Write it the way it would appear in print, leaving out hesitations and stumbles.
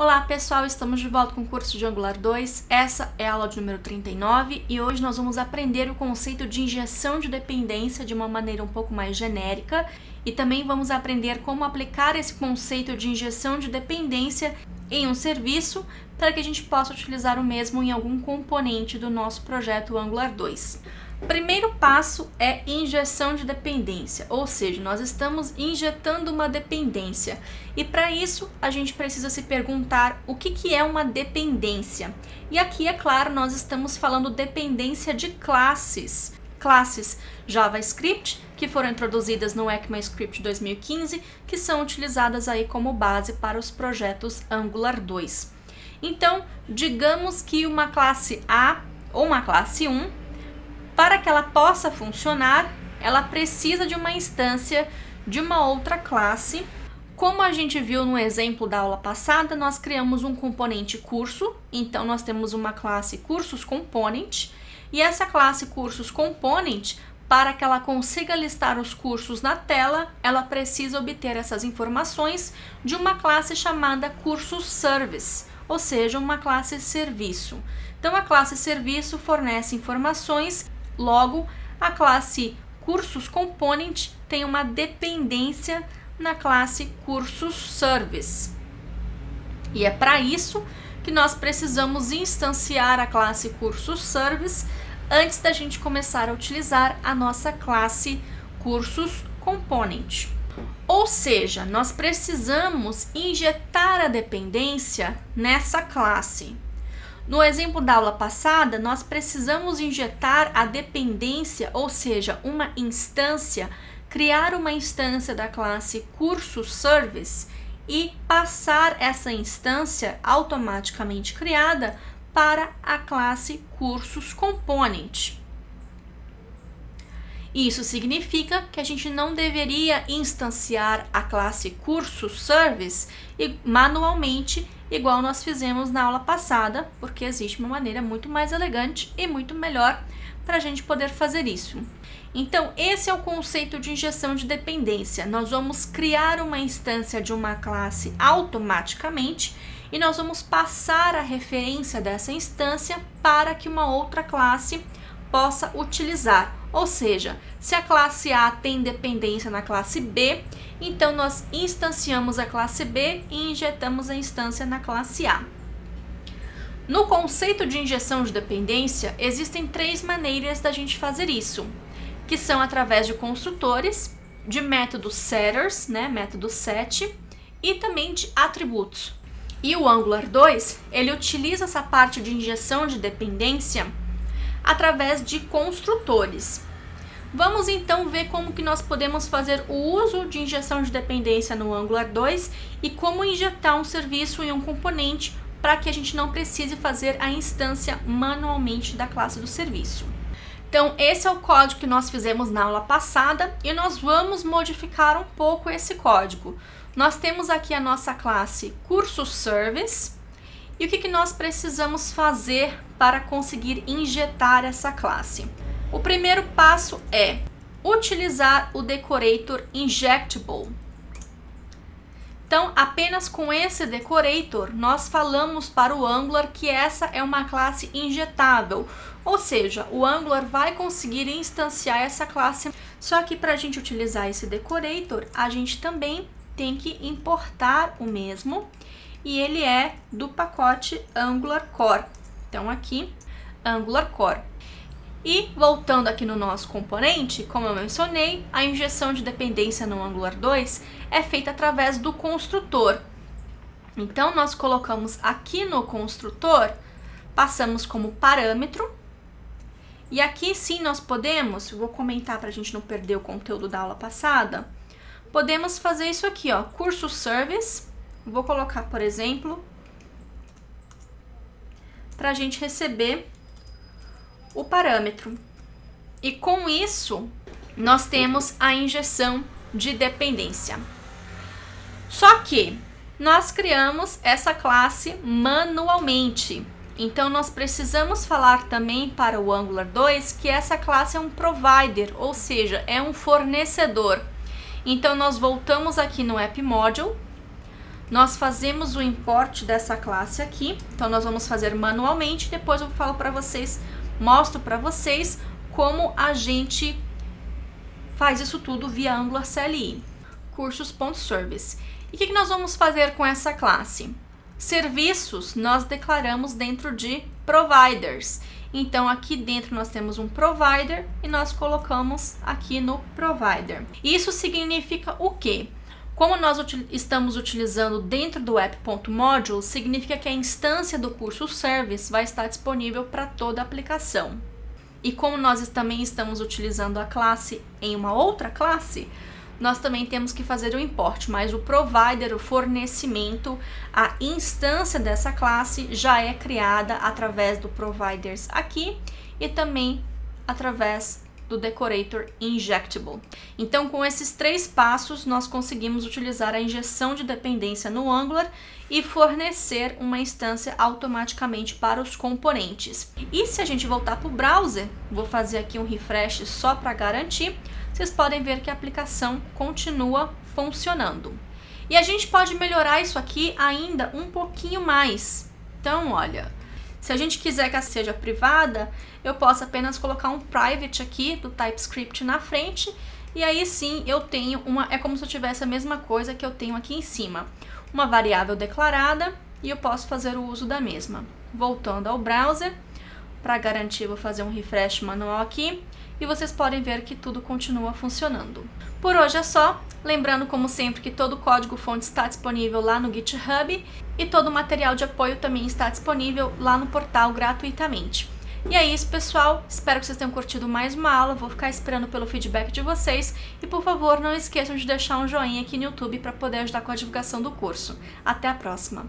Olá pessoal, estamos de volta com o curso de Angular 2, essa é a aula de número 39 e hoje nós vamos aprender o conceito de injeção de dependência de uma maneira um pouco mais genérica e também vamos aprender como aplicar esse conceito de injeção de dependência em um serviço para que a gente possa utilizar o mesmo em algum componente do nosso projeto Angular 2. O primeiro passo é injeção de dependência, ou seja, nós estamos injetando uma dependência e para isso a gente precisa se perguntar o que é uma dependência. E aqui, é claro, nós estamos falando dependência de classes. Classes JavaScript que foram introduzidas no ECMAScript 2015, que são utilizadas aí como base para os projetos Angular 2. Então, digamos que uma classe A ou uma classe 1, para que ela possa funcionar, ela precisa de uma instância de uma outra classe. Como a gente viu no exemplo da aula passada, nós criamos um componente curso, então nós temos uma classe cursos component, e essa classe cursos component, para que ela consiga listar os cursos na tela, ela precisa obter essas informações de uma classe chamada cursos service, ou seja, uma classe serviço. Então a classe serviço fornece informações. Logo, a classe cursos component tem uma dependência na classe cursos service. E é para isso que nós precisamos instanciar a classe cursos service antes da gente começar a utilizar a nossa classe cursos component. Ou seja, nós precisamos injetar a dependência nessa classe. No exemplo da aula passada, nós precisamos injetar a dependência, ou seja, uma instância, criar uma instância da classe cursos service e passar essa instância automaticamente criada para a classe cursos component. Isso significa que a gente não deveria instanciar a classe cursos service manualmente, igual nós fizemos na aula passada, porque existe uma maneira muito mais elegante e muito melhor para a gente poder fazer isso. Então, esse é o conceito de injeção de dependência. Nós vamos criar uma instância de uma classe automaticamente e nós vamos passar a referência dessa instância para que uma outra classe possa utilizar. Ou seja, se a classe A tem dependência na classe B, então nós instanciamos a classe B e injetamos a instância na classe A. No conceito de injeção de dependência, existem três maneiras da gente fazer isso, que são através de construtores, de métodos setters, método set, e também de atributos. E o Angular 2, ele utiliza essa parte de injeção de dependência através de construtores. Vamos então ver como que nós podemos fazer o uso de injeção de dependência no Angular 2 e como injetar um serviço em um componente para que a gente não precise fazer a instância manualmente da classe do serviço. Então, esse é o código que nós fizemos na aula passada e nós vamos modificar um pouco esse código. Nós temos aqui a nossa classe cursos service. E o que nós precisamos fazer para conseguir injetar essa classe? O primeiro passo é utilizar o decorator injectable. Então, apenas com esse decorator, nós falamos para o Angular que essa é uma classe injetável. Ou seja, o Angular vai conseguir instanciar essa classe. Só que para a gente utilizar esse decorator, a gente também tem que importar o mesmo. E ele é do pacote Angular Core. Então aqui, Angular Core. E voltando aqui no nosso componente, como eu mencionei, a injeção de dependência no Angular 2 é feita através do construtor. Então nós colocamos aqui no construtor, passamos como parâmetro. E aqui sim nós podemos, vou comentar para a gente não perder o conteúdo da aula passada, podemos fazer isso aqui, ó, curso service. Vou colocar, por exemplo, para a gente receber o parâmetro. E com isso, nós temos a injeção de dependência. Só que nós criamos essa classe manualmente. Então, nós precisamos falar também para o Angular 2 que essa classe é um provider, ou seja, é um fornecedor. Então, nós voltamos aqui no App Module. nós fazemos o import dessa classe aqui. Então nós vamos fazer manualmente, depois eu falo para vocês, mostro para vocês como a gente faz isso tudo via Angular CLI. Cursos.service. E o que nós vamos fazer com essa classe? Serviços nós declaramos dentro de providers. Então aqui dentro nós temos um provider e nós colocamos aqui no provider. Isso significa o quê? Como nós estamos utilizando dentro do app.module, significa que a instância do curso service vai estar disponível para toda a aplicação. E como nós também estamos utilizando a classe em uma outra classe, nós também temos que fazer o import, mas o provider, o fornecimento, a instância dessa classe já é criada através do providers aqui e também através do decorator injectable. Então, com esses 3 passos, nós conseguimos utilizar a injeção de dependência no Angular e fornecer uma instância automaticamente para os componentes. E se a gente voltar para o browser, vou fazer aqui um refresh só para garantir, vocês podem ver que a aplicação continua funcionando. E a gente pode melhorar isso aqui ainda um pouquinho mais. Então, olha, se a gente quiser que ela seja privada, eu posso apenas colocar um private aqui do TypeScript na frente, e aí sim eu tenho é como se eu tivesse a mesma coisa que eu tenho aqui em cima. Uma variável declarada e eu posso fazer o uso da mesma. Voltando ao browser, para garantir, vou fazer um refresh manual aqui. E vocês podem ver que tudo continua funcionando. Por hoje é só, lembrando como sempre que todo o código-fonte está disponível lá no GitHub e todo o material de apoio também está disponível lá no portal gratuitamente. E é isso, pessoal, espero que vocês tenham curtido mais uma aula, vou ficar esperando pelo feedback de vocês e por favor não esqueçam de deixar um joinha aqui no YouTube para poder ajudar com a divulgação do curso. Até a próxima!